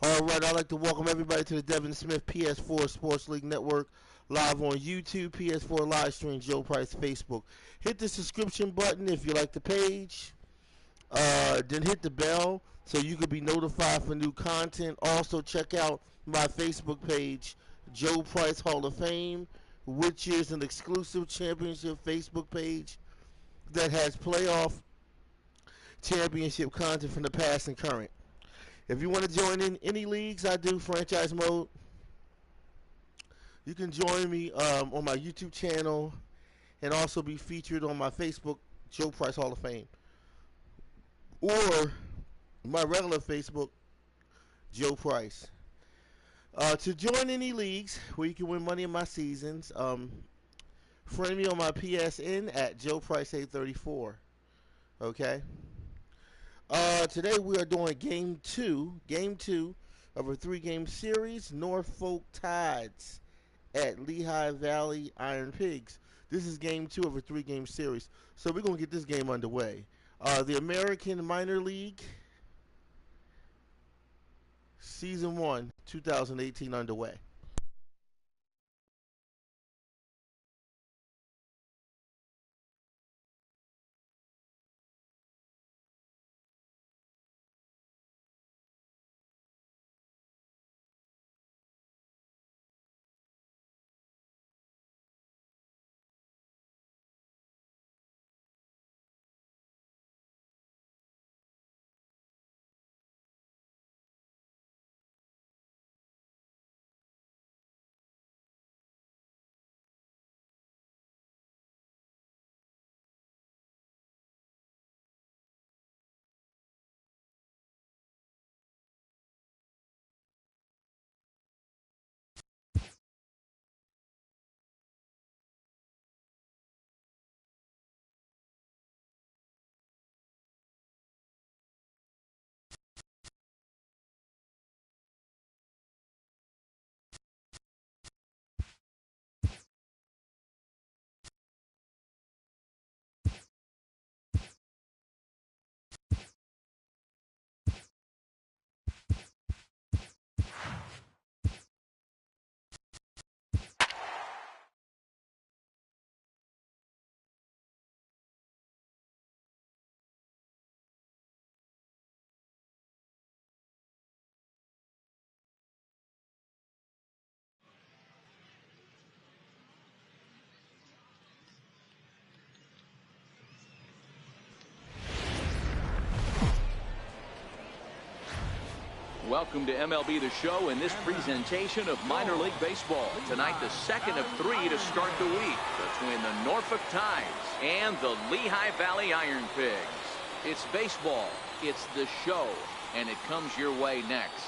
All right, I'd like to welcome everybody to the Devin Smith PS4 Sports League Network, live on YouTube, PS4 live stream, Joe Price, Facebook. Hit the subscription button if you like the page. Then hit the bell so you can be notified for new content. Also, check out my Facebook page, Joe Price Hall of Fame, which is an exclusive championship Facebook page that has playoff championship content from the past and current. If you want to join in any leagues I do, franchise mode, you can join me on my YouTube channel and also be featured on my Facebook, Joe Price Hall of Fame. Or my regular Facebook, Joe Price. To join any leagues where you can win money in my seasons, friend me on my PSN at Joe Price 834. Okay? Today we are doing game two of a 3-game series, Norfolk Tides at Lehigh Valley Iron Pigs. This is game 2 of a 3-game series, so we're going to get this game underway. The American Minor League Season 1, 2018 underway. Welcome to MLB The Show in this presentation of minor league baseball. Tonight, the second of 3 to start the week between the Norfolk Tides and the Lehigh Valley Iron Pigs. It's baseball, it's the show, and it comes your way next.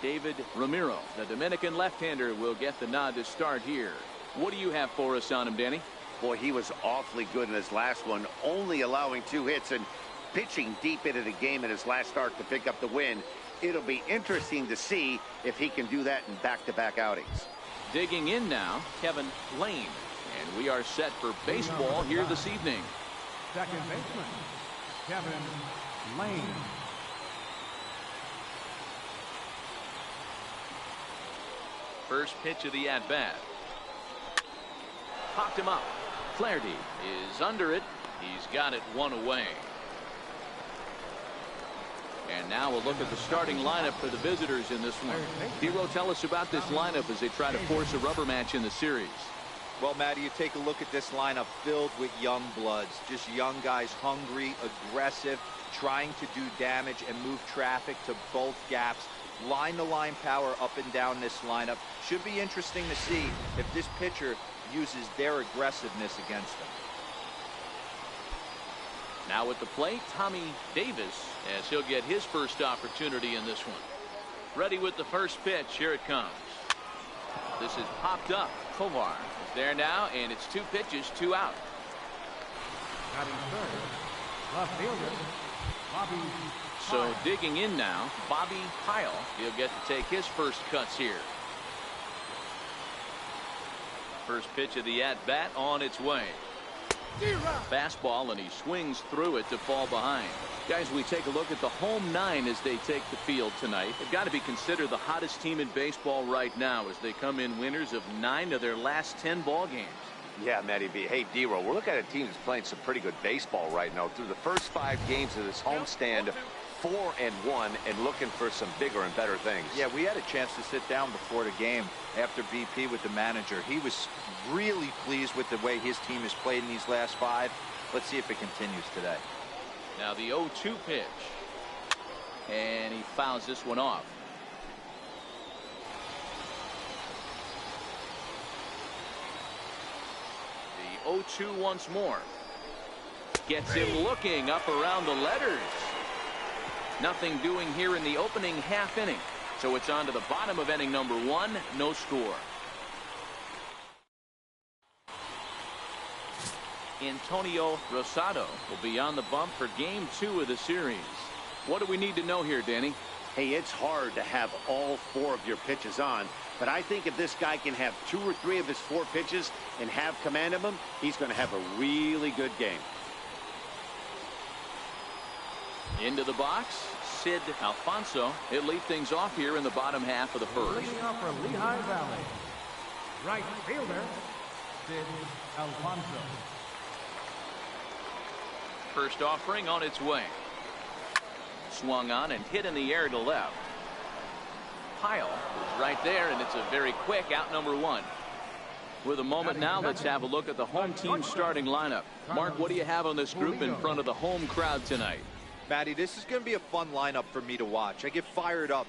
David Ramiro, the Dominican left-hander, will get the nod to start here. What do you have for us on him, Danny? Boy, he was awfully good in his last one, only allowing 2 hits and pitching deep into the game in his last start to pick up the win. It'll be interesting to see if he can do that in back-to-back outings. Digging in now, Kevin Lane. And we are set for baseball here this evening. Second baseman, Kevin Lane. First pitch of the at-bat. Popped him up. Flaherty is under it. He's got it 1 away. And now we'll look at the starting lineup for the visitors in this one. Hero, tell us about this lineup as they try to force a rubber match in the series. Well, Matty, you take a look at this lineup filled with young bloods. Just young guys, hungry, aggressive, trying to do damage and move traffic to both gaps. Line-to-line power up and down this lineup. Should be interesting to see if this pitcher uses their aggressiveness against them. Now at the plate, Tommy Davis, as he'll get his first opportunity in this one. Ready with the first pitch. Here it comes. This is popped up. Tovar is there now, and it's 2 pitches, 2 out. Batting third, left fielder, Bobby. So digging in now, Bobby Pyle. He'll get to take his first cuts here. First pitch of the at-bat on its way. Fastball, and he swings through it to fall behind. Guys, we take a look at the home nine as they take the field tonight. They've got to be considered the hottest team in baseball right now as they come in winners of 9 of their last 10 ball games. Yeah, Matty B. Hey, D-Row, we're looking at a team that's playing some pretty good baseball right now. Through the first 5 games of this homestand, 4-1, and looking for some bigger and better things. Yeah, we had a chance to sit down before the game after BP with the manager. He was really pleased with the way his team has played in these last 5. Let's see if it continues today. Now the 0-2 pitch. And he fouls this one off. The 0-2 once more. Gets him looking up around the letters. Nothing doing here in the opening half inning. So it's on to the bottom of inning number 1. No score. Antonio Rosado will be on the bump for game 2 of the series. What do we need to know here, Danny? Hey, it's hard to have all 4 of your pitches on, but I think if this guy can have 2 or 3 of his 4 pitches and have command of them, he's going to have a really good game. Into the box, Sid Alfonso. He'll lead things off here in the bottom half of the first. Leading off for Lehigh Valley, right fielder, Sid Alfonso. First offering on its way. Swung on and hit in the air to left. Pyle is right there, and it's a very quick out number 1. With a moment now, let's have a look at the home team starting lineup. Mark, what do you have on this group in front of the home crowd tonight? Matty, this is going to be a fun lineup for me to watch. I get fired up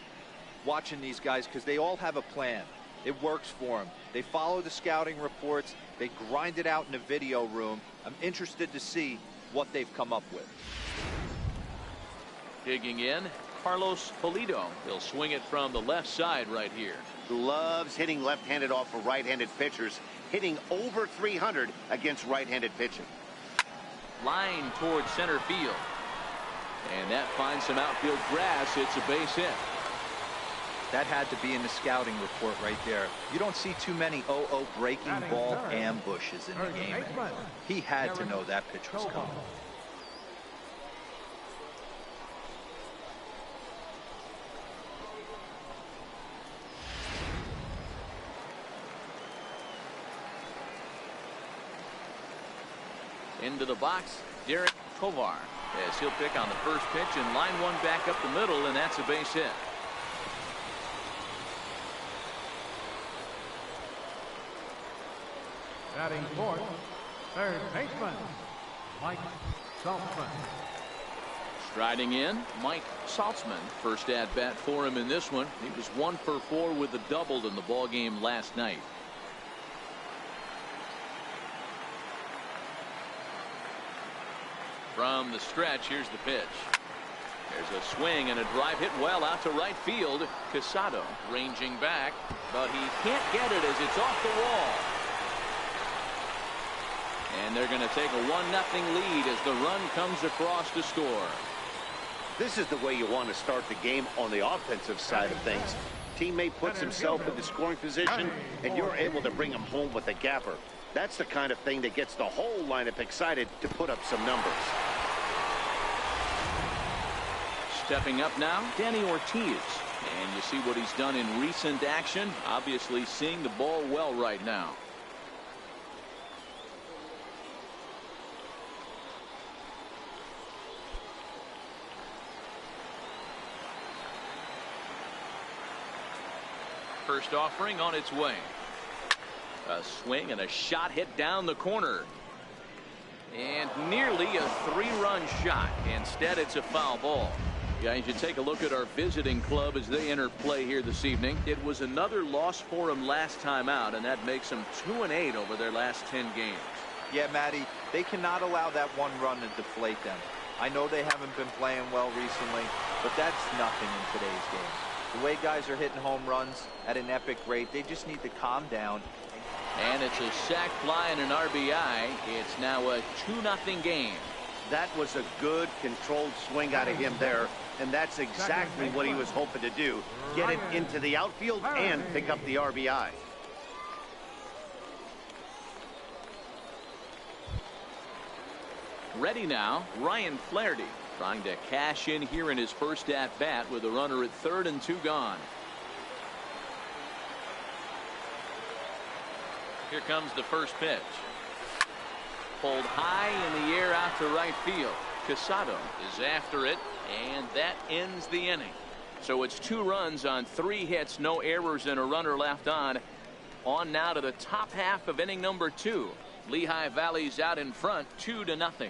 watching these guys because they all have a plan. It works for them. They follow the scouting reports. They grind it out in the video room. I'm interested to see what they've come up with. Digging in, Carlos Pulido. He'll swing it from the left side right here. Loves hitting left-handed off of right-handed pitchers, hitting over 300 against right-handed pitching. Line towards center field. And that finds some outfield grass. It's a base hit. That had to be in the scouting report right there. You don't see too many 0-0 breaking ball ambushes in the game. He had to know that pitch was coming. Into the box, Derek Tovar, as he'll pick on the first pitch and line one back up the middle, and that's a base hit. Batting fourth, third baseman, Mike Saltzman. Striding in, Mike Saltzman. First at bat for him in this one. He was 1 for 4 with a double in the ball game last night. From the stretch, here's the pitch. There's a swing and a drive hit well out to right field. Casado ranging back, but he can't get it as it's off the wall. And they're going to take a 1-0 lead as the run comes across to score. This is the way you want to start the game on the offensive side of things. Teammate puts himself in the scoring position, and you're able to bring him home with a gapper. That's the kind of thing that gets the whole lineup excited to put up some numbers. Stepping up now, Danny Ortiz. And you see what he's done in recent action. Obviously seeing the ball well right now. First offering on its way. A swing and a shot hit down the corner. And nearly a 3-run shot. Instead, it's a foul ball. Guys, you take a look at our visiting club as they enter play here this evening. It was another loss for them last time out, and that makes them 2-8 over their last 10 games. Yeah, Matty, they cannot allow that one run to deflate them. I know they haven't been playing well recently, but that's nothing in today's game. The way guys are hitting home runs at an epic rate, they just need to calm down. And it's a sac fly and an RBI. It's now a 2-0 game. That was a good controlled swing out of him there, and that's exactly what he was hoping to do. Get it into the outfield and pick up the RBI. Ready now, Ryan Flaherty trying to cash in here in his first at bat with a runner at third and 2 gone. Here comes the first pitch. Pulled high in the air out to right field. Casado is after it, and that ends the inning. So it's 2 runs on 3 hits, no errors, and a runner left on. On now to the top half of inning number 2. Lehigh Valley's out in front 2-0.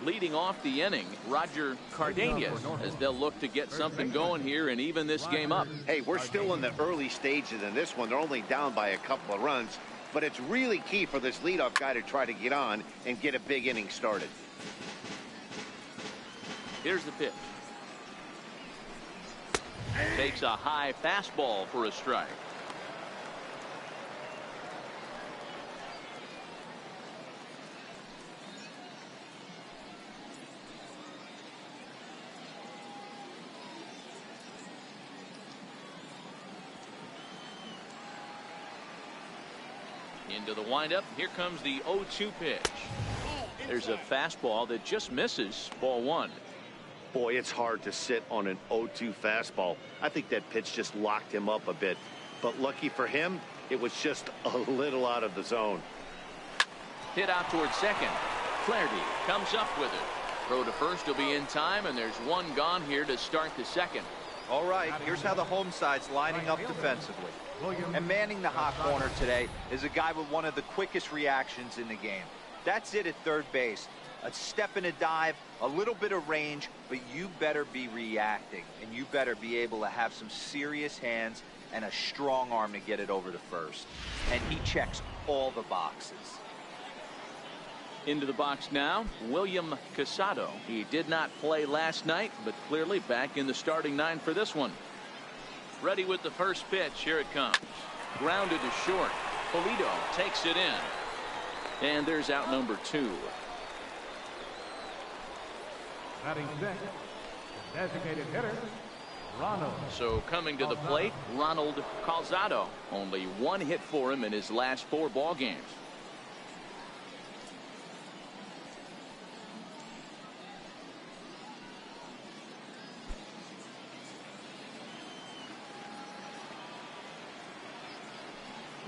Leading off the inning, Roger Cardenas, as they'll look to get something going here and even this game up. Hey, we're still in the early stages in this one. They're only down by a couple of runs, but it's really key for this leadoff guy to try to get on and get a big inning started. Here's the pitch. Takes a high fastball for a strike. Into the windup. Here comes the 0-2 pitch. There's a fastball that just misses. Ball 1. Boy, it's hard to sit on an 0-2 fastball. I think that pitch just locked him up a bit. But lucky for him, it was just a little out of the zone. Hit out towards second. Flaherty comes up with it. Throw to first will be in time, and there's 1 gone here to start the second. All right, here's how the home side's lining up defensively. And manning the hot corner today is a guy with one of the quickest reactions in the game. That's it at third base. A step and a dive, a little bit of range, but you better be reacting, and you better be able to have some serious hands and a strong arm to get it over to first. And he checks all the boxes. Into the box now, William Casado. He did not play last night, but clearly back in the starting 9 for this one. Ready with the first pitch. Here it comes. Grounded to short. Polito takes it in. And there's out number 2. Batting sixth, designated hitter, Ronald. So coming to the plate, Ronald Calzado. Only 1 hit for him in his last 4 ball games.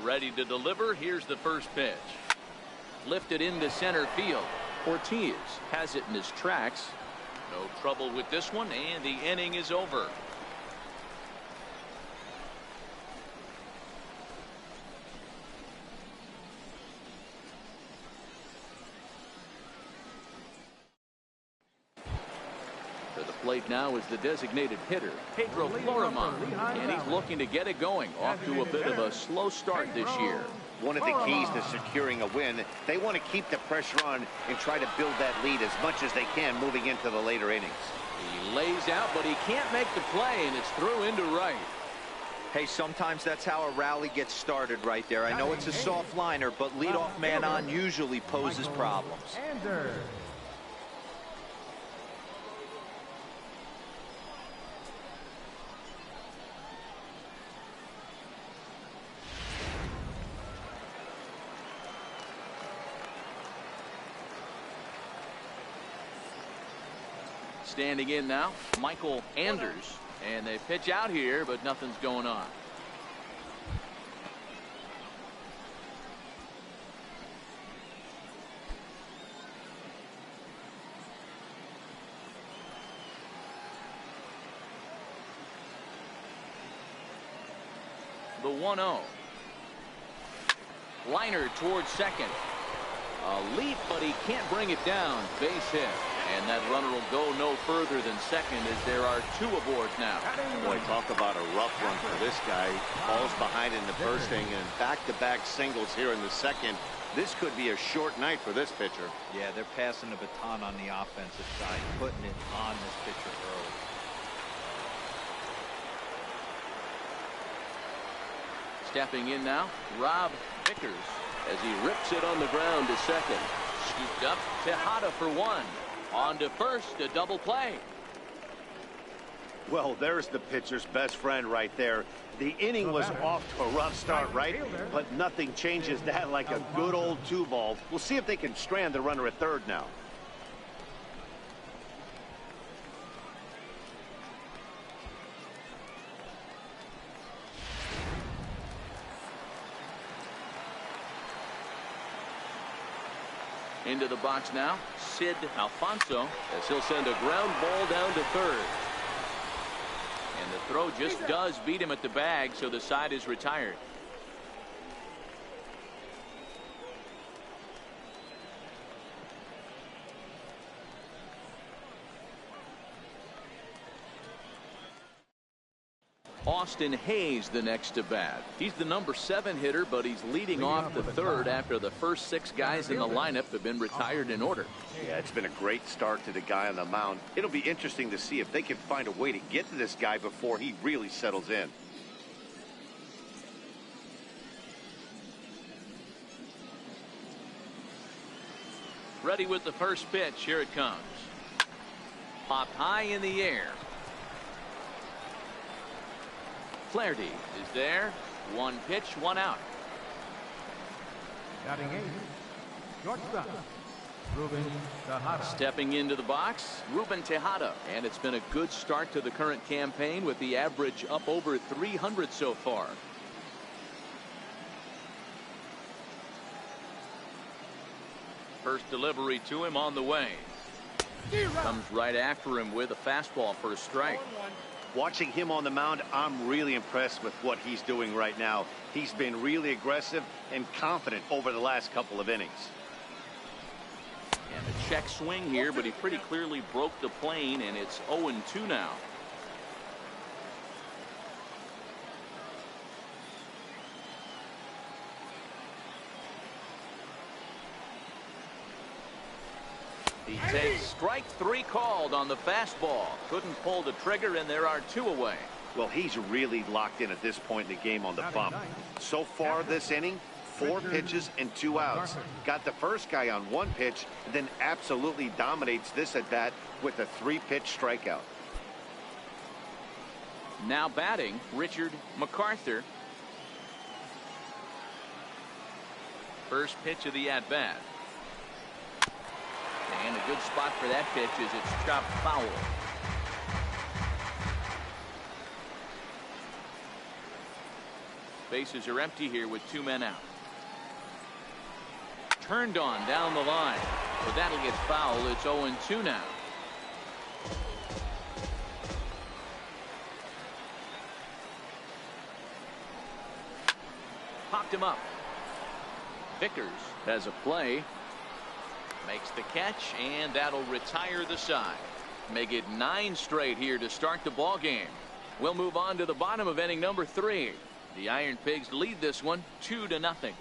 Ready to deliver. Here's the first pitch. Lifted into center field. Ortiz has it in his tracks. No trouble with this one, and the inning is over. To the plate now is the designated hitter, Pedro Florimon, and he's looking to get it going. Off to a bit of a slow start this year. One of the keys to securing a win, they want to keep the pressure on and try to build that lead as much as they can moving into the later innings. He lays out, but he can't make the play, and it's through into right. Hey, sometimes that's how a rally gets started right there. I know it's a soft liner, but leadoff man on usually poses problems. Standing in now, Michael Anders, and they pitch out here, but nothing's going on. The 1-0. Liner towards second. A leap, but he can't bring it down. Base hit. And that runner will go no further than second as there are 2 aboard now. Boy, talk about a rough run for this guy. Falls behind in the first inning and back-to-back singles here in the second. This could be a short night for this pitcher. Yeah, they're passing the baton on the offensive side, putting it on this pitcher early. Stepping in now, Rob Vickers as he rips it on the ground to second. Scooped up, Tejada for 1. On to first, a double play. Well, there's the pitcher's best friend right there. The inning was off to a rough start, right? But nothing changes that like a good old 2-ball. We'll see if they can strand the runner at third now. Into the box now, Sid Alfonso, as he'll send a ground ball down to third. And the throw just does beat him at the bag, so the side is retired. Austin Hayes the next to bat. He's the number 7 hitter, but he's leading off the third after the first 6 guys in the lineup have been retired in order. Yeah, it's been a great start to the guy on the mound. It'll be interesting to see if they can find a way to get to this guy before he really settles in. Ready with the first pitch. Here it comes. Popped high in the air. Flaherty is there. 1 pitch, 1 out. Batting 8, shortstop, Ruben Tejada. Stepping into the box, Ruben Tejada. And it's been a good start to the current campaign with the average up over 300 so far. First delivery to him on the way. Comes right after him with a fastball for a strike. Watching him on the mound, I'm really impressed with what he's doing right now. He's been really aggressive and confident over the last couple of innings. And a check swing here, but he pretty clearly broke the plane, and it's 0-2 now. He takes strike 3 called on the fastball. Couldn't pull the trigger, and there are 2 away. Well, he's really locked in at this point in the game on the bump. So far this inning, 4 pitches and 2 outs. Got the first guy on 1 pitch, then absolutely dominates this at bat with a 3-pitch strikeout. Now batting, Richard MacArthur. First pitch of the at-bat. And a good spot for that pitch is it's chopped foul. Bases are empty here with 2 men out. Turned on down the line. But that'll get foul. It's 0-2 now. Popped him up. Vickers has a play. Makes the catch, and that'll retire the side. Make it 9 straight here to start the ball game. We'll move on to the bottom of inning number 3. The Iron Pigs lead this one 2-0.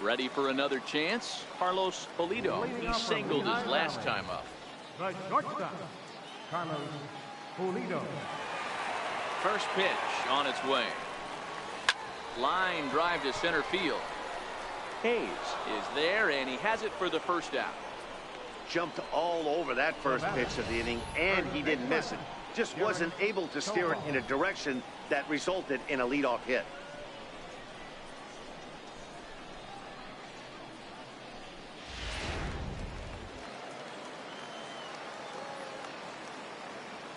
Ready for another chance? Carlos Pulido. He singled his last time up. The shortstop, Carlos Pulido. First pitch on its way. Line drive to center field. Hayes is there, and he has it for the first out. Jumped all over that first pitch of the inning, and he didn't miss it. Just wasn't able to steer it in a direction that resulted in a leadoff hit.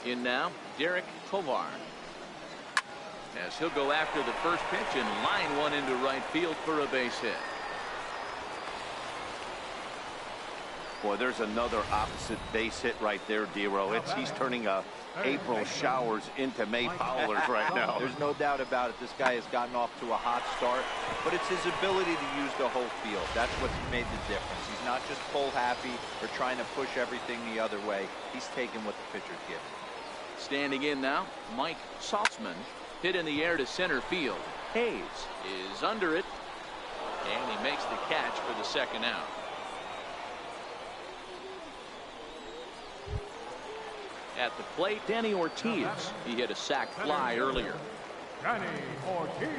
In now, Derek Tovar. As he'll go after the first pitch and line one into right field for a base hit. Boy, there's another opposite base hit right there, Dero. He's turning April showers into May powers right now. There's no doubt about it. This guy has gotten off to a hot start, but it's his ability to use the whole field. That's what's made the difference. He's not just pull happy or trying to push everything the other way. He's taking what the pitcher's giving. Standing in now, Mike Saltzman. Hit in the air to center field. Hayes is under it, and he makes the catch for the second out. At the plate, Danny Ortiz. He hit a sac fly earlier. Danny Ortiz.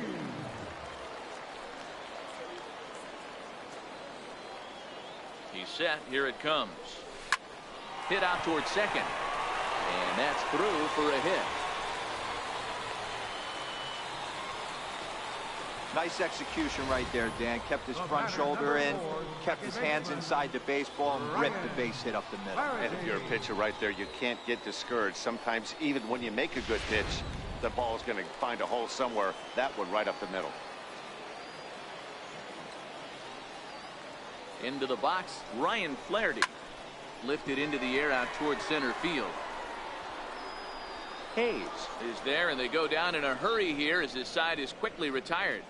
He's set. Here it comes. Hit out towards second. And that's through for a hit. Nice execution right there, Dan. Kept his front shoulder in, kept his hands inside the baseball, and ripped the base hit up the middle. And if you're a pitcher right there, you can't get discouraged. Sometimes, even when you make a good pitch, the ball is going to find a hole somewhere. That one right up the middle. Into the box, Ryan Flaherty. Lifted into the air out towards center field. Hayes is there, and they go down in a hurry here as his side is quickly retired.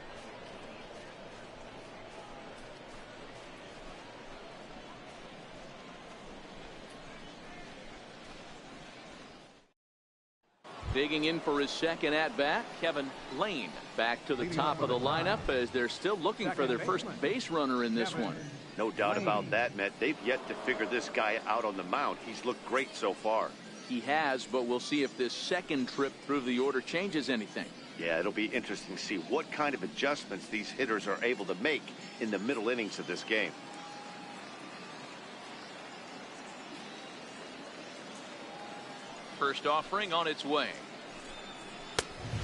Digging in for his second at-bat, Kevin Lane back to the top of the lineup as they're still looking for their first base runner in this one. No doubt about that, Matt. They've yet to figure this guy out on the mound. He's looked great so far. He has, but we'll see if this second trip through the order changes anything. Yeah, it'll be interesting to see what kind of adjustments these hitters are able to make in the middle innings of this game. First offering on its way.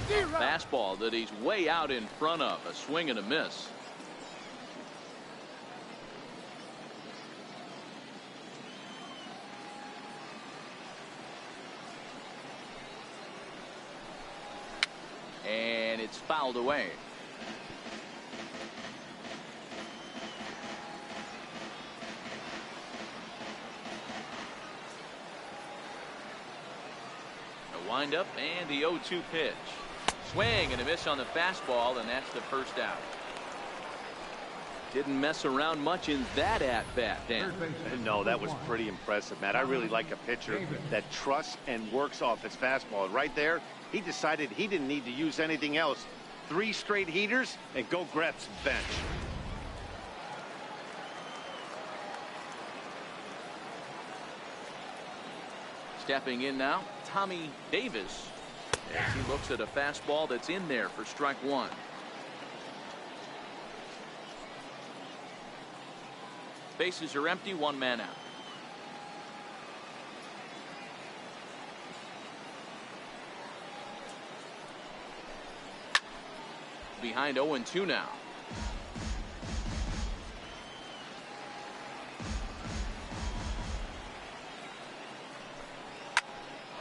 Fastball that he's way out in front of. A swing and a miss. And it's fouled away. A windup and the 0-2 pitch. Swing and a miss on the fastball, and that's the first out. Didn't mess around much in that at-bat, Dan. No, that was pretty impressive, Matt. I really like a pitcher that trusts and works off his fastball. Right there, he decided he didn't need to use anything else. 3 straight heaters and go grab some bench. Stepping in now, Tommy Davis, as he looks at a fastball that's in there for strike one. Bases are empty, 1 man out. Behind 0-2 now.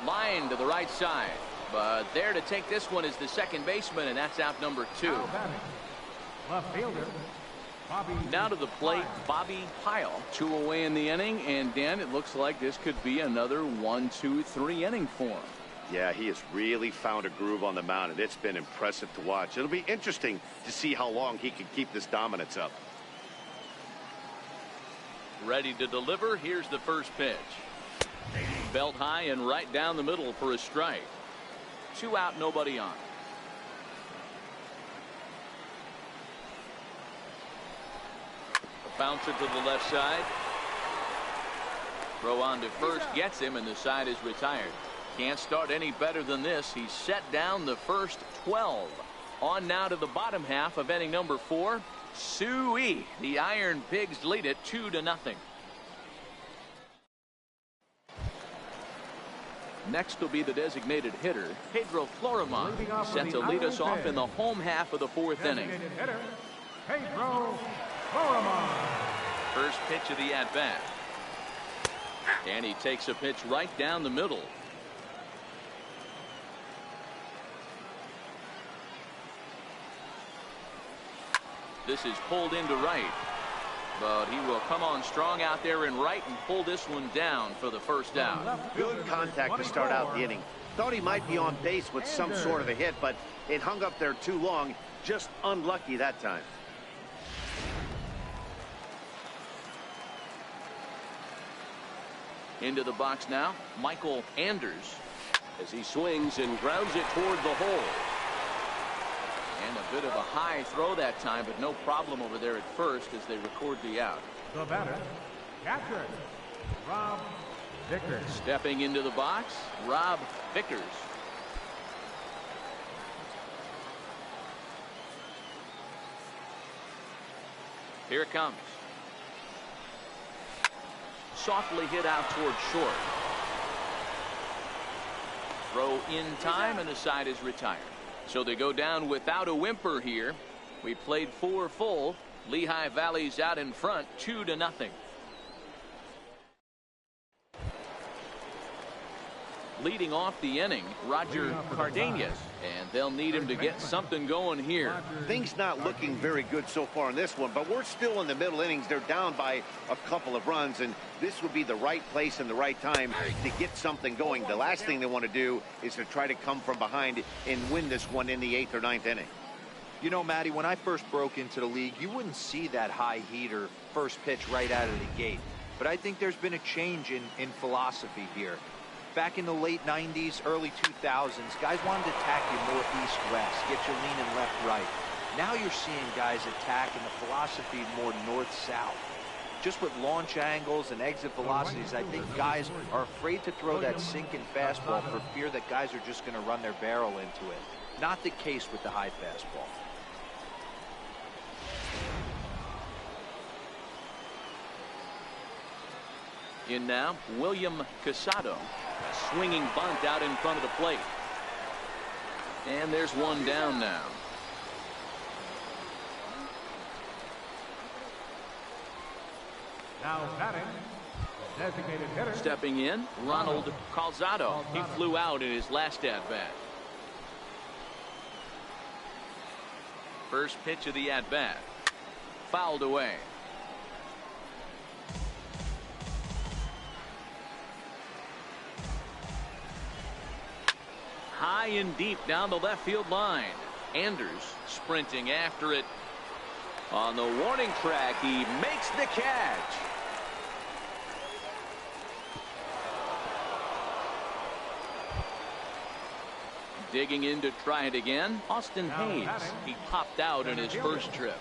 Line to the right side, but there to take this one is the second baseman, and that's out number 2. Left fielder, Bobby. Now to the plate, Bobby Pyle. 2 away in the inning, and Dan, it looks like this could be another 1-2-3 inning for him. Yeah, he has really found a groove on the mound, and it's been impressive to watch. It'll be interesting to see how long he can keep this dominance up. Ready to deliver. Here's the first pitch. Belt high and right down the middle for a strike. 2 out, nobody on. A bouncer to the left side. Throw on to first, gets him, and the side is retired. Can't start any better than this. He set down the first 12. On now to the bottom half of inning number 4. Suey. The Iron Pigs lead it 2-0. Next will be the designated hitter, Pedro Florimon, set to lead us off in the home half of the 4th inning. Hitter, Pedro Florimon. First pitch of the at-bat. And he takes a pitch right down the middle. This is pulled into right, but he will come on strong out there in right and pull this one down for the first out. Good contact to start out the inning. Thought he might be on base with some sort of a hit, but it hung up there too long. Just unlucky that time. Into the box now, Michael Anders, as he swings and grounds it toward the hole. And a bit of a high throw that time, but no problem over there at first as they record the out. The batter, catcher, Rob Vickers. Stepping into the box, Rob Vickers. Here it comes. softly hit out towards short. Throw in time, and the side is retired. So they go down without a whimper here. We played 4 full. Lehigh Valley's out in front 2-0. Leading off the inning, Roger Cardenas, and they'll need him to get something going here. Things not looking very good so far in this one, but we're still in the middle innings. They're down by a couple of runs, and this would be the right place and the right time to get something going. The last thing they want to do is to try to come from behind and win this one in the 8th or 9th inning. You know, Matty, when I first broke into the league, you wouldn't see that high heater first pitch right out of the gate. But I think there's been a change in philosophy here. Back in the late 90s, early 2000s, guys wanted to attack you more east-west, get you leaning left-right. Now you're seeing guys attacking the philosophy more north-south. Just with launch angles and exit velocities, I think guys are afraid to throw that sinking fastball for fear that guys are just going to run their barrel into it. Not the case with the high fastball. In now, William Casado. A swinging bunt out in front of the plate. And there's one down now. Now batting, designated hitter. Stepping in, Ronald Calzado. He flew out in his last at-bat. First pitch of the at-bat. Fouled away. High and deep down the left field line. Anders sprinting after it. On the warning track, he makes the catch. Digging in to try it again, Austin Hayes. He popped out in his first trip.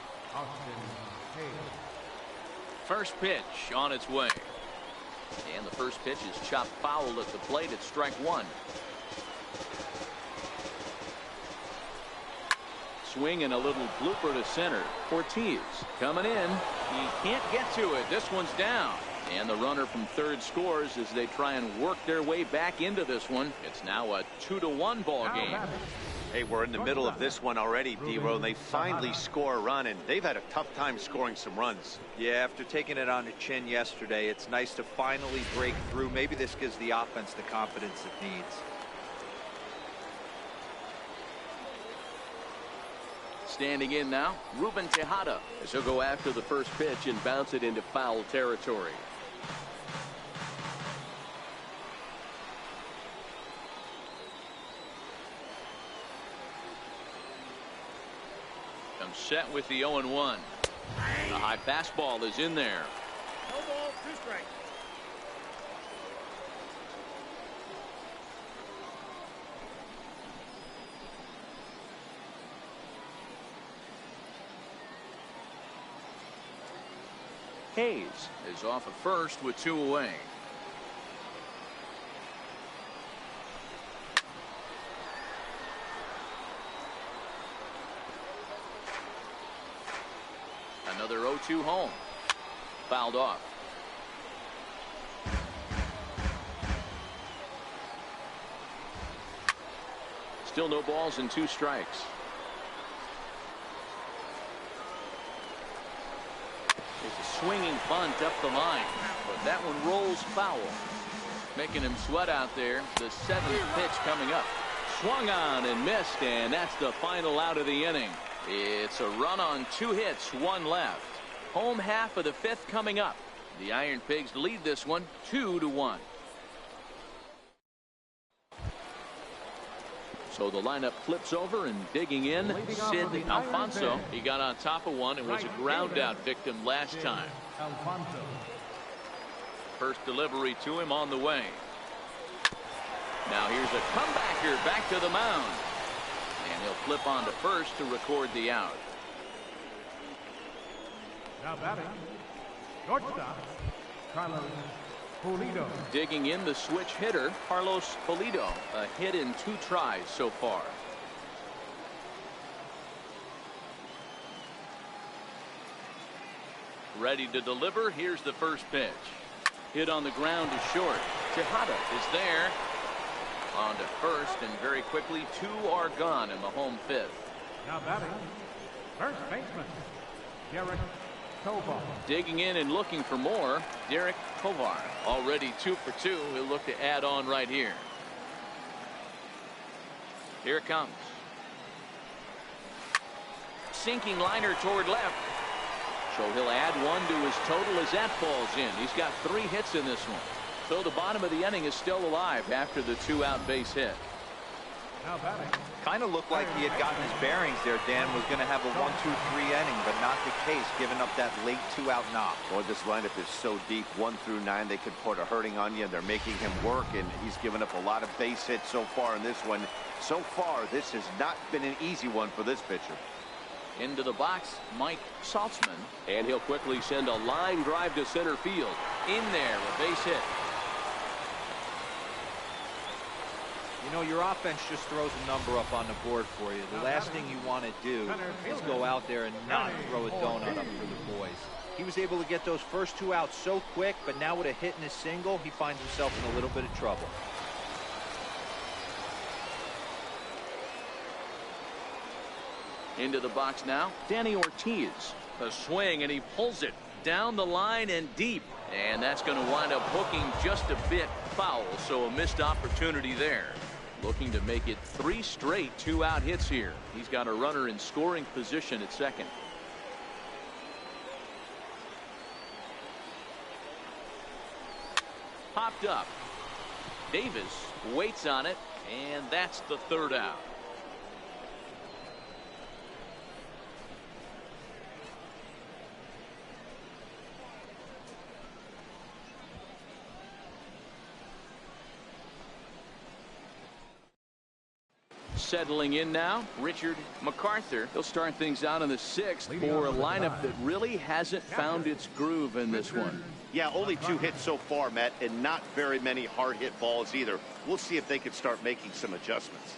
First pitch on its way. And the first pitch is chopped foul at the plate at strike one. Swing and a little blooper to center. Ortiz coming in. He can't get to it. This one's down. And the runner from third scores as they try and work their way back into this one. It's now a 2-1 ball game. Hey, we're in the middle of this one already, D-Row, and they finally score a run, and they've had a tough time scoring some runs. Yeah, after taking it on the chin yesterday, it's nice to finally break through. Maybe this gives the offense the confidence it needs. Standing in now, Ruben Tejada, as he'll go after the first pitch and bounce it into foul territory. Comes set with the 0-1. The high fastball is in there. No ball, 2 strikes. Hayes is off at first with 2 away. Another 0-2 home. Fouled off. Still no balls and 2 strikes. Swinging bunt up the line, but that one rolls foul, making him sweat out there. The 7th pitch coming up. Swung on and missed, and that's the final out of the inning. It's a run on 2 hits, 1 left. Home half of the 5th coming up. The Iron Pigs lead this one 2-1. So the lineup flips over, and digging in, Sid Alfonso. He got on top of one and was a ground out victim last time. First delivery to him on the way. Now here's a comebacker back to the mound. And he'll flip on to first to record the out. Now batting, shortstop, Carlos Pulido. Digging in, the switch hitter, Carlos Pulido. A hit in 2 tries so far. Ready to deliver. Here's the first pitch. Hit on the ground is short. Tejada is there. On to first, and very quickly, 2 are gone in the home 5th. Now batting, first baseman, Derek Kovar. Digging in and looking for more, Derek Kovar. Already 2 for 2. He'll look to add on right here. Here it comes. Sinking liner toward left. So he'll add 1 to his total as that falls in. He's got 3 hits in this one. So the bottom of the inning is still alive after the 2-out base hit. Now batting. Kind of looked like he had gotten his bearings there. Dan was going to have a 1-2-3 inning, but not the case, giving up that late 2-out knock. Boy, this lineup is so deep, 1 through 9. They could put a hurting on you, and they're making him work, and he's given up a lot of base hits so far in this one. So far, this has not been an easy one for this pitcher. Into the box, Mike Saltzman, and he'll quickly send a line drive to center field. In there, a base hit. You know, your offense just throws a number up on the board for you. The last thing you want to do is go out there and not throw a donut up for the boys. He was able to get those first 2 outs so quick, but now with a hit and a single, he finds himself in a little bit of trouble. Into the box now, Danny Ortiz. A swing, and he pulls it down the line and deep. And that's going to wind up hooking just a bit foul, so a missed opportunity there. Looking to make it 3 straight 2-out hits here. He's got a runner in scoring position at second. Popped up. Davis waits on it, and that's the 3rd out. Settling in now, Richard MacArthur. He'll start things out in the 6th for a lineup that really hasn't found its groove in this one. Yeah, only 2 hits so far, Matt, and not very many hard hit balls either. We'll see if they can start making some adjustments.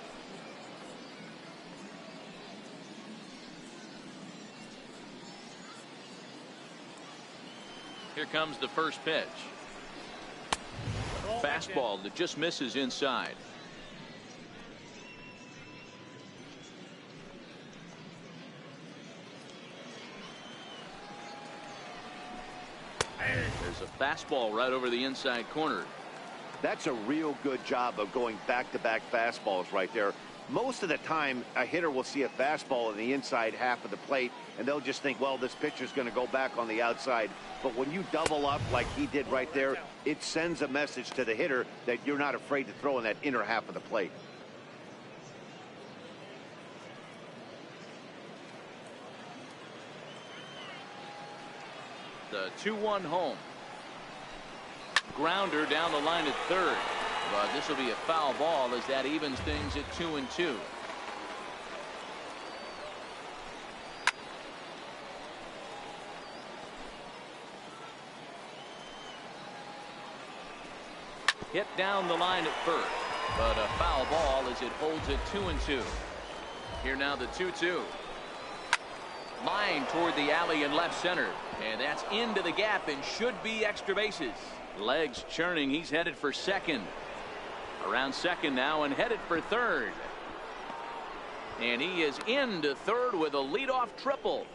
Here comes the first pitch. Fastball that just misses inside. There's a fastball right over the inside corner. That's a real good job of going back-to-back fastballs right there. Most of the time, a hitter will see a fastball in the inside half of the plate, and they'll just think, well, this pitcher's going to go back on the outside. But when you double up like he did right there, it sends a message to the hitter that you're not afraid to throw in that inner half of the plate. The 2-1 home. Grounder down the line at 3rd. But this will be a foul ball as that evens things at 2-2. Hit down the line at 1st. But a foul ball as it holds at 2-2. Here now the 2-2. Line toward the alley in left center. And that's into the gap and should be extra bases. Legs churning. He's headed for second. Around second now and headed for third. And he is into third with a leadoff triple.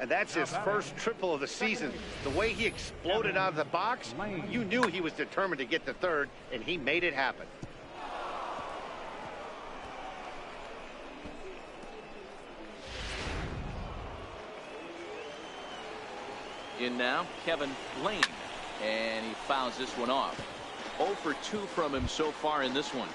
And that's his first triple of the season. The way he exploded out of the box, you knew he was determined to get to third, and he made it happen. In now, Kevin Lane. And he fouls this one off. 0 for 2 from him so far in this one.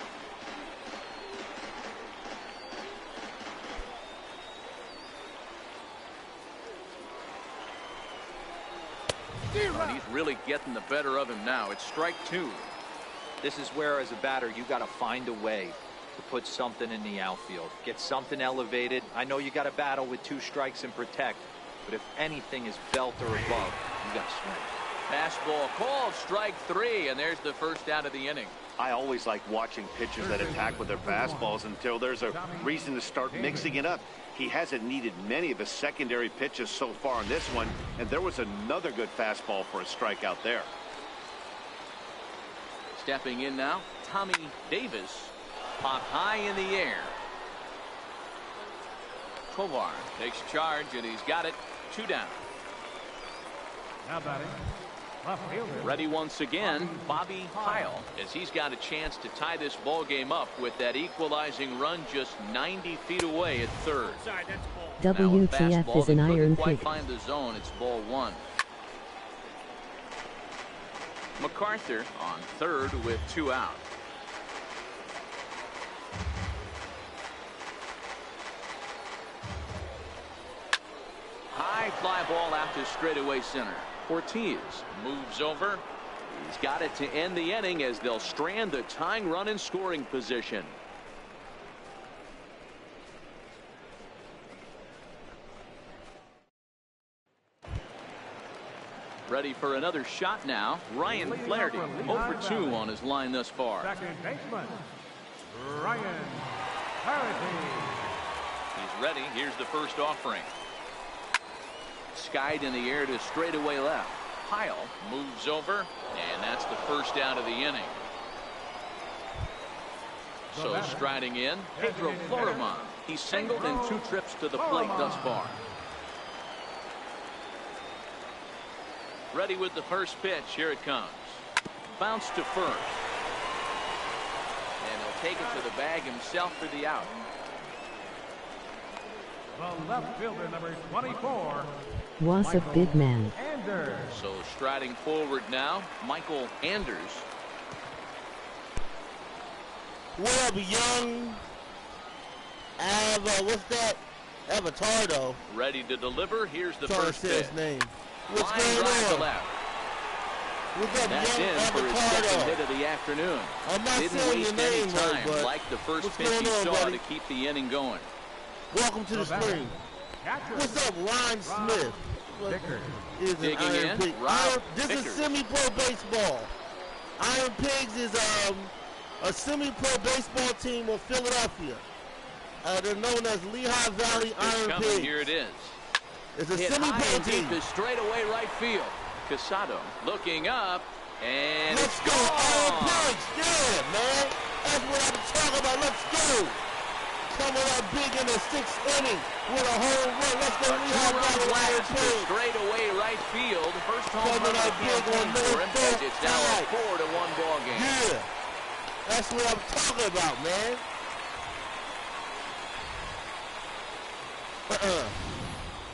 And he's really getting the better of him now. It's strike 2. This is where, as a batter, you got to find a way to put something in the outfield. Get something elevated. I know you got to battle with 2 strikes and protect. But if anything is belt or above, you got to swing. Fastball called, strike 3, and there's the first out of the inning. I always like watching pitchers that attack with their fastballs until there's a reason to start mixing it up. He hasn't needed many of his secondary pitches so far in this one, and there was another good fastball for a strikeout there. Stepping in now, Tommy Davis. Popped high in the air. Kovar takes charge, and he's got it. 2 down. Now batting, left fielder. Ready once again, Bobby Kyle, as he's got a chance to tie this ball game up with that equalizing run just 90 feet away at third. Side, that's ball. WTF is an iron quite pig. find the zone. It's ball 1. MacArthur on third with 2 out. High fly ball out to straightaway center. Ortiz moves over. He's got it to end the inning as they'll strand the tying run in scoring position. Ready for another shot now. Ryan Flaherty 0 for 2 on his line thus far. Second baseman, Ryan Flaherty. He's ready. Here's the first offering. Skied in the air to straightaway left. Kyle moves over, and that's the first out of the inning. So striding in, Pedro Floriman. He's singled in 2 trips to the plate thus far. Ready with the first pitch. Here it comes. Bounce to first. And he'll take it to the bag himself for the out. The left fielder, number 24. Was a big man. Anders. So striding forward now, Michael Anders. What up, young? What's that? Avatardo. Ready to deliver. Here's the Trying to first say pitch. his name. What's Line going drive to on? left. What's up, That's young in for his second Avatardo? hit of the afternoon. I'm not Didn't saying waste your any name right, time, but like the first what's pitch he going on, saw buddy? to keep the inning going. Welcome to the screen. Catcher. What's up, Ryan Smith? Vickers. Is an Digging Iron in, Pig. Rob This is Vickers. semi-pro baseball. Iron Pigs is a semi-pro baseball team of Philadelphia. They're known as Lehigh Valley First pitch Iron coming. Pigs. Here it is. It's a Hit high semi-pro and team. deep to straightaway right field. Casado looking up, and Let's it's go, Iron gone. Pigs. Yeah, man. That's what I'm talking about. Let's go. Coming up big in the 6th inning with a home run. Let's go, Lehigh Two-run Valley Iron blast to Pigs. straightaway right field. First home Coming run of up the big on campaign for him, Norfolk as it's now a tonight. 4-1 ball game. Yeah. That's what I'm talking about, man.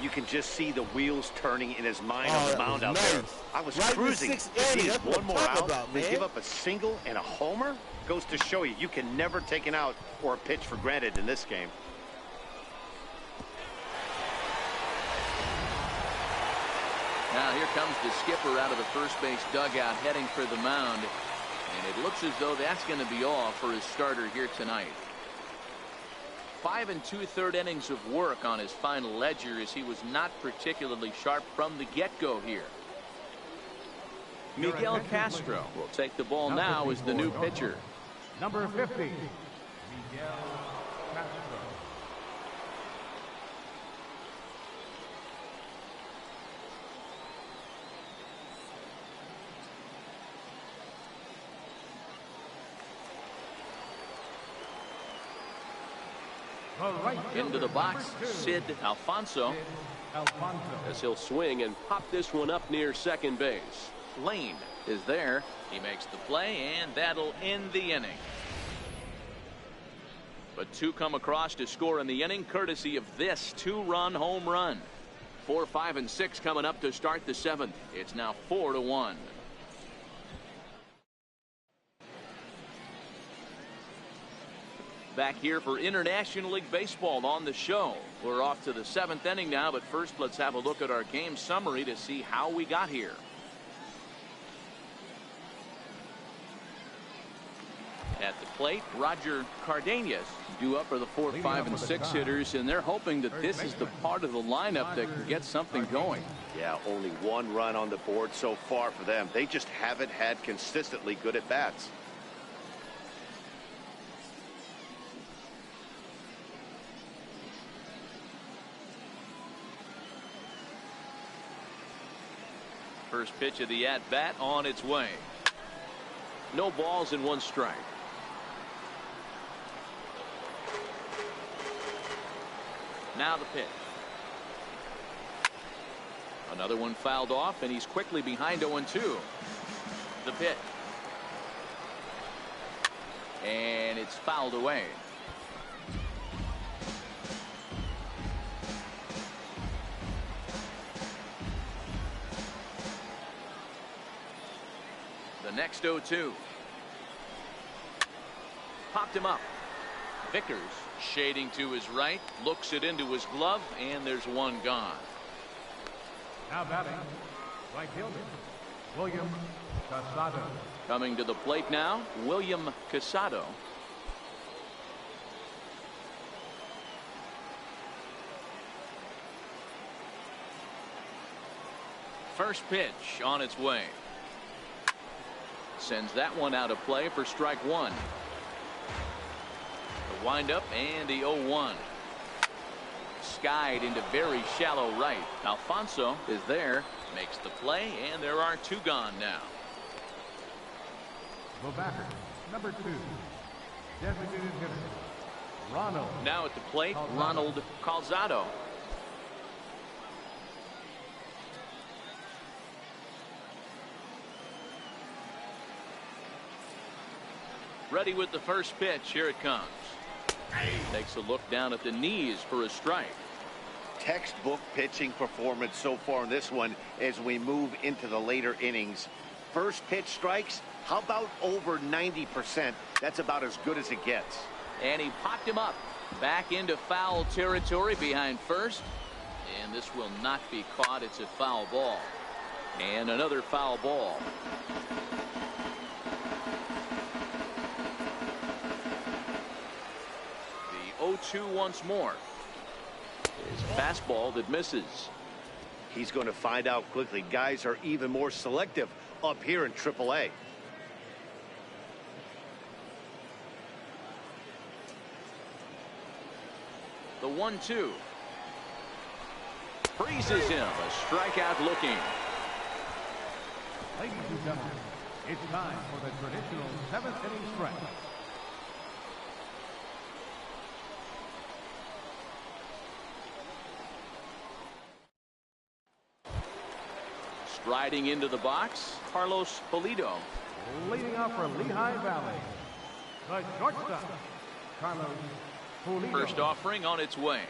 You can just see the wheels turning in his mind Oh, on the that mound was out nice. there. I was Right in the cruising. 6th To see inning, that's what one I'm more talking out, about, they man. give up a single and a homer. Goes to show you can never take an out or a pitch for granted in this game. Now here comes the skipper out of the first base dugout heading for the mound. And it looks as though that's going to be all for his starter here tonight. 5 2/3 innings of work on his final ledger as he was not particularly sharp from the get-go here. Miguel Castro will take the ball now as the new pitcher. Number 50, Miguel Castro. Into the box, Sid Alfonso, Alfonso. As he'll swing and pop this one up near second base. Lane is there. He makes the play, and that'll end the inning. But 2 come across to score in the inning, courtesy of this 2-run home run. 4, 5, and 6 coming up to start the 7th. It's now 4-1. Back here for International League Baseball on the show. We're off to the 7th inning now, but first let's have a look at our game summary to see how we got here. At the plate, Roger Cardenas. Due up for the 4, 5, and 6 hitters, and they're hoping that this is the part of the lineup that can get something going. Yeah, only 1 run on the board so far for them. They just haven't had consistently good at bats. First pitch of the at-bat on its way. No balls and 1 strike. Now the pitch. Another one fouled off, and he's quickly behind 0-2. The pitch. And it's fouled away. The next 0-2. Popped him up. Vickers shading to his right, looks it into his glove, and there's 1 gone. Now batting, right fielder, William Casado. Coming to the plate now, William Casado. First pitch on its way. Sends that one out of play for strike 1. The windup and the 0-1. Skied into very shallow right. Alfonso is there, makes the play, and there are 2 gone now. The batter, number 2, designated hitter, Ronald. Now at the plate, Ronald Calzado. Ready with the first pitch. Here it comes. Takes a look down at the knees for a strike. Textbook pitching performance so far in this one as we move into the later innings. First pitch strikes, how about over 90%? That's about as good as it gets. And he popped him up. Back into foul territory behind first. And this will not be caught. It's a foul ball. And another foul ball. The 0-2 once more. His fastball that misses. He's going to find out quickly. Guys are even more selective up here in AAA. The 1-2. Freezes him. A strikeout looking. Ladies and gentlemen, it's time for the traditional 7th inning stretch. Striding into the box, Carlos Pulido. Leading off for Lehigh Valley, the shortstop, Carlos Pulido. First offering on its way.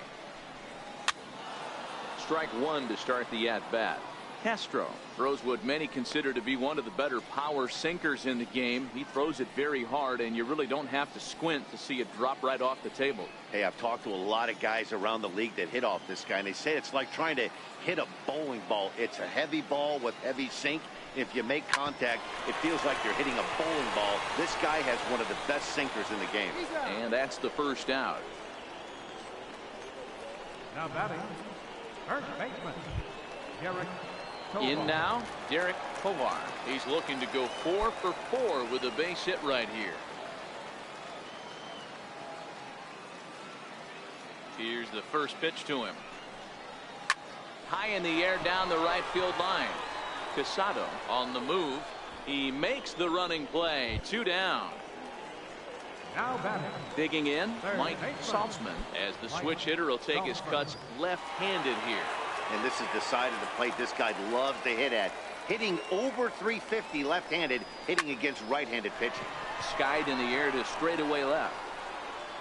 Strike 1 to start the at-bat. Castro throws what many consider to be one of the better power sinkers in the game. He throws it very hard, and you really don't have to squint to see it drop right off the table. Hey, I've talked to a lot of guys around the league that hit off this guy, and they say it's like trying to hit a bowling ball. It's a heavy ball with heavy sink. If you make contact, it feels like you're hitting a bowling ball. This guy has one of the best sinkers in the game. And that's the first out. Now batting, first baseman, Derek. In now, Derek Tovar. He's looking to go 4 for 4 with a base hit right here. Here's the first pitch to him. High in the air down the right field line. Casado on the move. He makes the running play. 2 down. Now batting. Digging in, Mike Saltzman, as the switch hitter will take his cuts left-handed here. And this is the side of the plate this guy loves to hit at. Hitting over 350 left-handed, hitting against right-handed pitching. Skied in the air to straightaway left.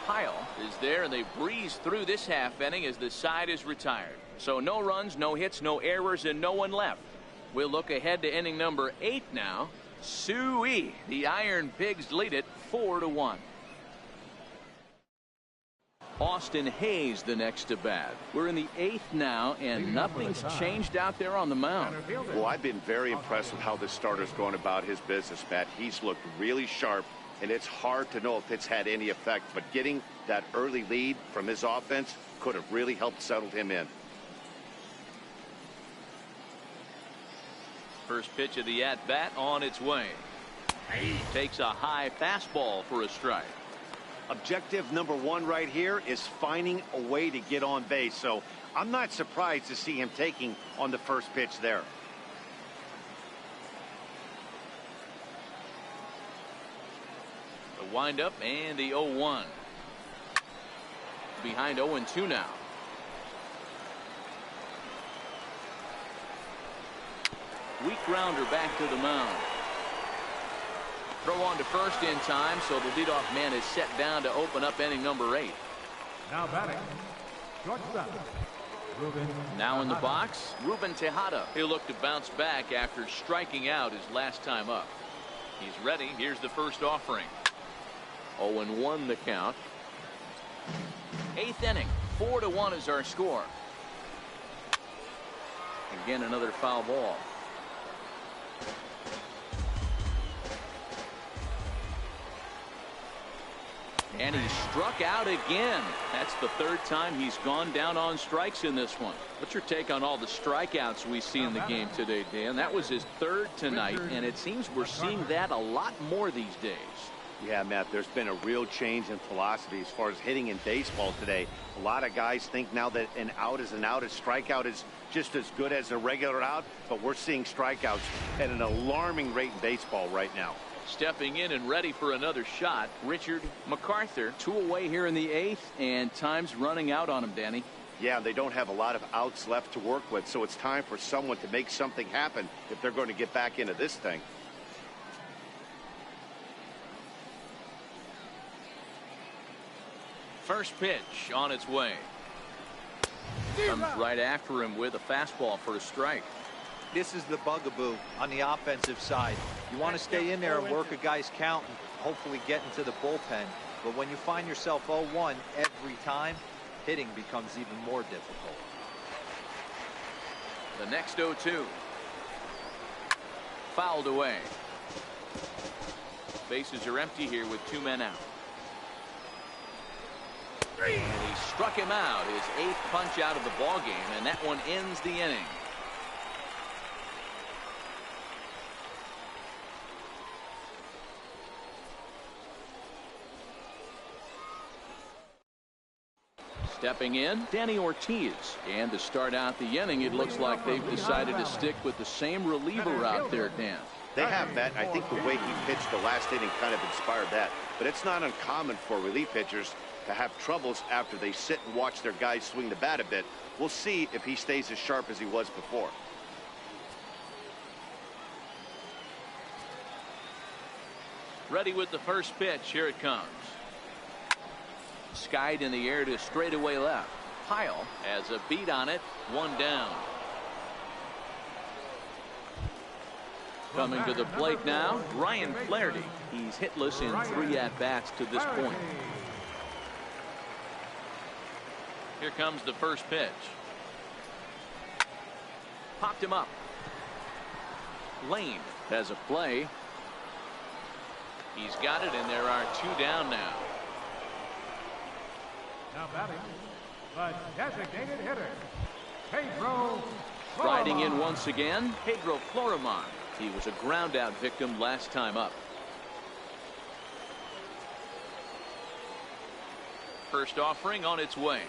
Pyle is there, and they breeze through this half inning as the side is retired. So no runs, no hits, no errors, and no one left. We'll look ahead to inning number 8 now. Suey, the Iron Pigs lead it 4-1. Austin Hayes the next to bat. We're in the 8th now, and nothing's changed out there on the mound. Well, I've been very impressed with how this starter's going about his business, Matt. He's looked really sharp and it's hard to know if it's had any effect. But getting that early lead from his offense could have really helped settle him in. First pitch of the at-bat on its way. Takes a high fastball for a strike. Objective number one right here is finding a way to get on base. So I'm not surprised to see him taking on the first pitch there. The windup and the 0-1. Behind 0-2 now. Weak grounder back to the mound. Throw on to first in time, so the leadoff man is set down to open up inning number 8. Now batting, shortstop, Ruben. Now in the box, Ruben Tejada. He'll look to bounce back after striking out his last time up. He's ready. Here's the first offering. 0-1 the count. 8th inning. 4-1 is our score. Again, another foul ball. And he struck out again. That's the 3rd time he's gone down on strikes in this one. What's your take on all the strikeouts we see in the game today, Dan? That was his 3rd tonight, and it seems we're seeing that a lot more these days. Yeah, Matt, there's been a real change in philosophy as far as hitting in baseball today. A lot of guys think now that an out is an out, a strikeout is just as good as a regular out, but we're seeing strikeouts at an alarming rate in baseball right now. Stepping in and ready for another shot, Richard MacArthur. 2 away here in the 8th, and time's running out on him, Danny. Yeah, they don't have a lot of outs left to work with, so it's time for someone to make something happen if they're going to get back into this thing. First pitch on its way. Comes right after him with a fastball for a strike. This is the bugaboo on the offensive side. You want to stay in there and work a guy's count and hopefully get into the bullpen. But when you find yourself 0-1 every time, hitting becomes even more difficult. The next 0-2. Fouled away. Bases are empty here with 2 men out. And he struck him out, his 8th punch out of the ball game, and that one ends the inning. Stepping in, Danny Ortiz. And to start out the inning, it looks like they've decided to stick with the same reliever out there, Dan. They have, Matt. I think the way he pitched the last inning kind of inspired that. But it's not uncommon for relief pitchers to have troubles after they sit and watch their guys swing the bat a bit. We'll see if he stays as sharp as he was before. Ready with the first pitch. Here it comes. Skied in the air to straightaway left. Pyle has a beat on it. 1 down. Coming to the plate now, Ryan Flaherty. He's hitless in 3 at-bats to this point. Here comes the first pitch. Popped him up. Lane has a play. He's got it, and there are 2 down now. Now batting, the designated hitter, Pedro Florimon. Riding in once again, Pedro Florimon. He was a ground out victim last time up. First offering on its way.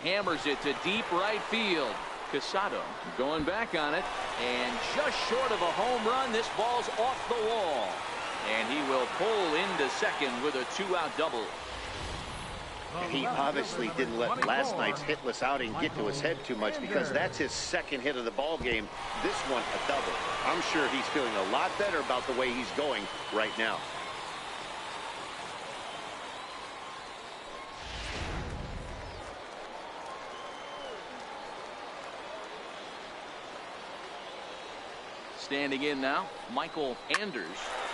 Hammers it to deep right field. Casado going back on it, and just short of a home run. This ball's off the wall, and he will pull into second with a 2-out double. He obviously didn't let last night's hitless outing get to his head too much, because that's his 2nd hit of the ball game. This one a double. I'm sure he's feeling a lot better about the way he's going right now. Standing in now, Michael Anders.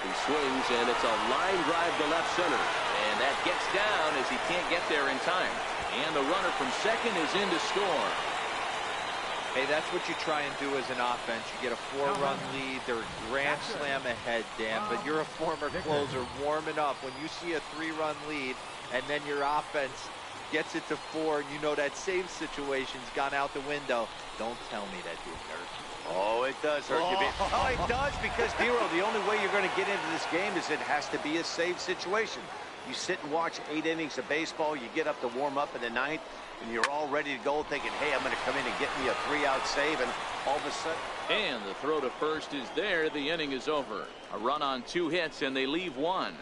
He swings, and it's a line drive to left center. And that gets down as he can't get there in time. And the runner from second is in to score. Hey, that's what you try and do as an offense. You get a 4-run lead. They're a grand slam ahead, Dan, but you're a former closer warming up. When you see a 3-run lead and then your offense gets it to 4 and you know that save situation's gone out the window, don't tell me that didn't hurt you. Oh, it does hurt you. Oh, it does, because, Dero, the only way you're going to get into this game is it has to be a save situation. You sit and watch 8 innings of baseball, you get up to warm up in the 9th, and you're all ready to go thinking, hey, I'm going to come in and get me a 3-out save, and all of a sudden... And the throw to first is there. The inning is over. A run on 2 hits, and they leave 1.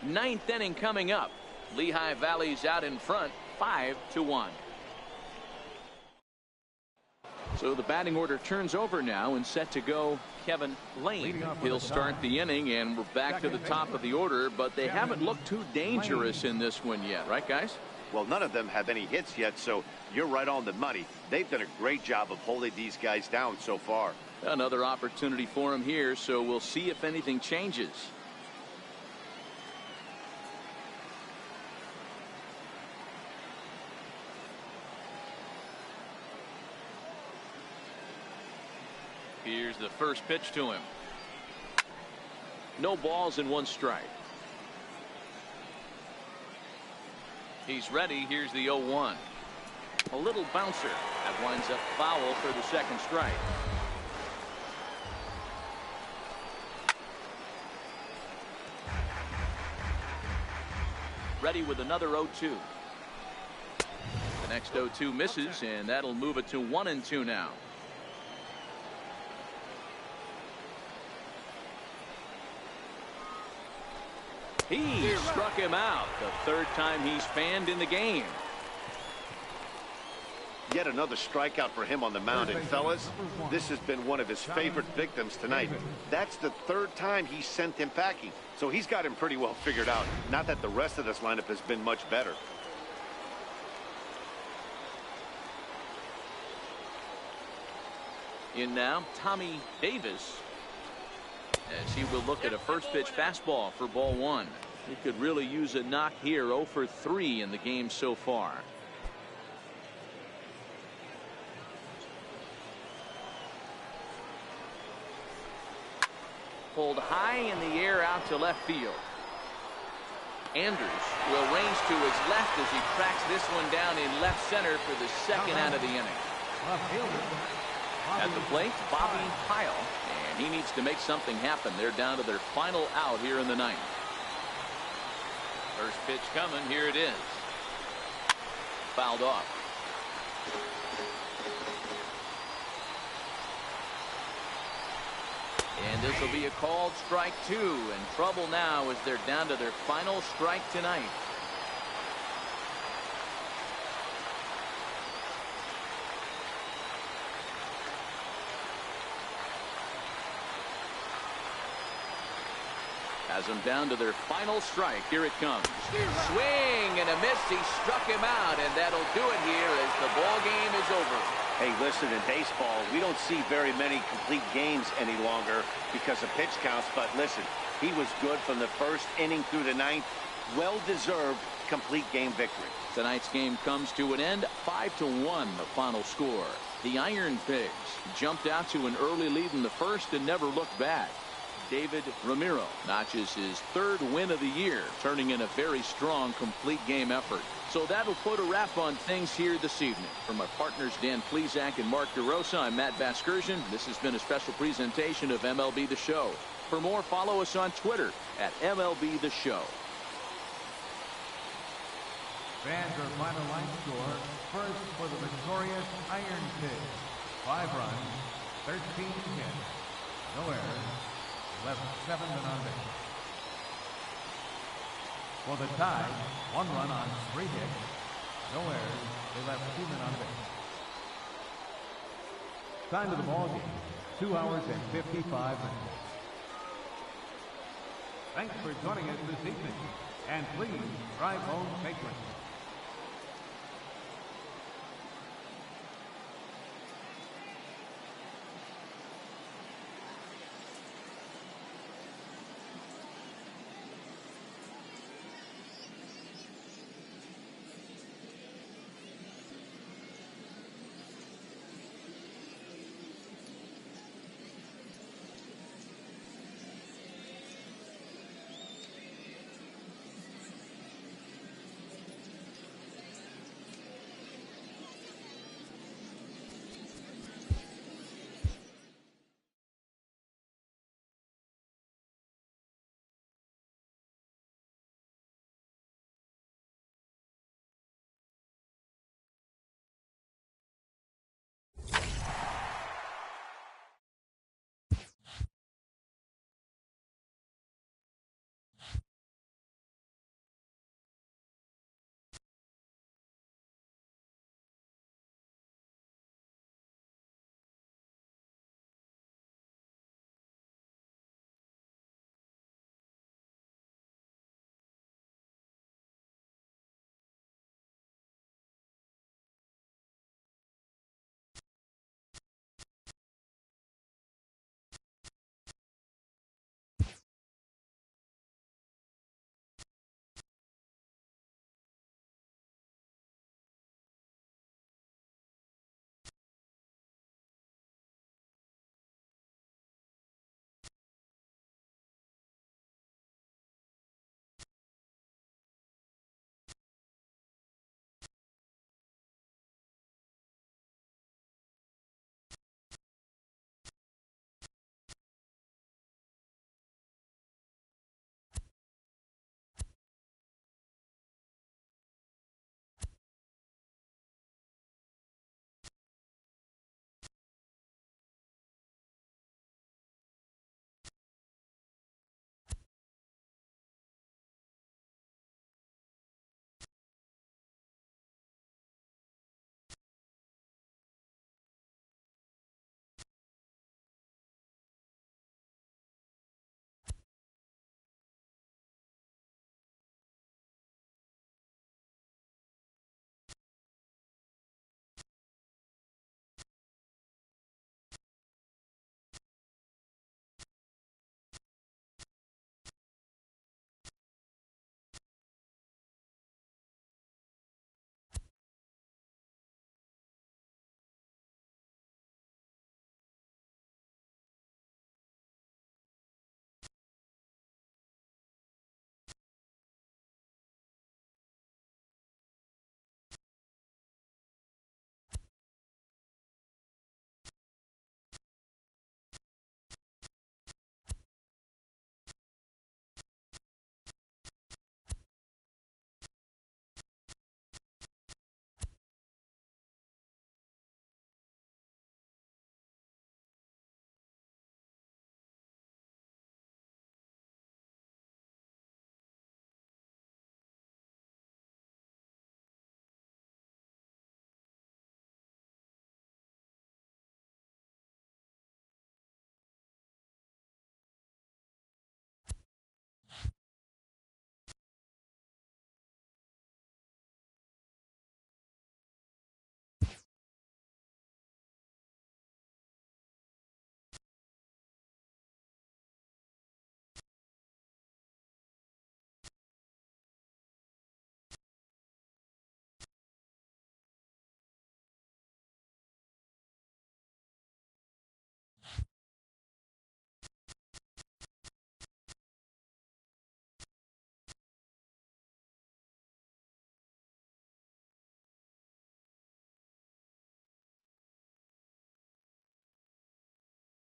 9th inning coming up. Lehigh Valley's out in front, 5-1. So the batting order turns over now, and set to go Kevin Lane. He'll start the inning, and we're back to the top of the order, but they haven't looked too dangerous in this one yet, right, guys? Well, none of them have any hits yet, so you're right on the money. They've done a great job of holding these guys down so far. Another opportunity for him here, so we'll see if anything changes. Here's the first pitch to him. No balls and 1 strike. He's ready. Here's the 0-1. A little bouncer that winds up foul for the 2nd strike. Ready with another 0-2. The next 0-2 misses, and that'll move it to 1-2 now. He struck him out. The 3rd time he's fanned in the game. Yet another strikeout for him on the mound. And fellas, this has been one of his favorite victims tonight. That's the 3rd time he sent him packing. So he's got him pretty well figured out. Not that the rest of this lineup has been much better. In now, Tommy Davis, as he will look at a first pitch fastball for ball 1. He could really use a knock here. 0 for 3 in the game so far. Pulled high in the air out to left field. Andrews will range to his left as he tracks this one down in left center for the 2nd out of the inning. At the plate, Bobby Pyle, and he needs to make something happen. They're down to their final out here in the 9th. First pitch coming. Here it is. Fouled off. And this will be a called strike 2, and trouble now as they're down to their final strike tonight. Has them down to their final strike. Here it comes. Swing and a miss. He struck him out, and that'll do it here as the ball game is over. Hey, listen, in baseball, we don't see very many complete games any longer because of pitch counts. But listen, he was good from the 1st inning through the 9th. Well-deserved complete game victory. Tonight's game comes to an end. 5-1 the final score. The Iron Pigs jumped out to an early lead in the 1st and never looked back. David Ramiro notches his 3rd win of the year, turning in a very strong complete game effort. So that'll put a wrap on things here this evening. For my partners Dan Plesac and Mark DeRosa, I'm Matt Vasgersian. This has been a special presentation of MLB The Show. For more, follow us on Twitter at MLB The Show. Fans, our final line score. First for the victorious Iron Pigs. 5 runs, 13 hits, no errors, left 7 men on base. For the tie, 1 run on 3 hits, no errors, they left 2 men on base. Time of the ball game, 2 hours and 55 minutes. Thanks for joining us this evening, and please drive home safely.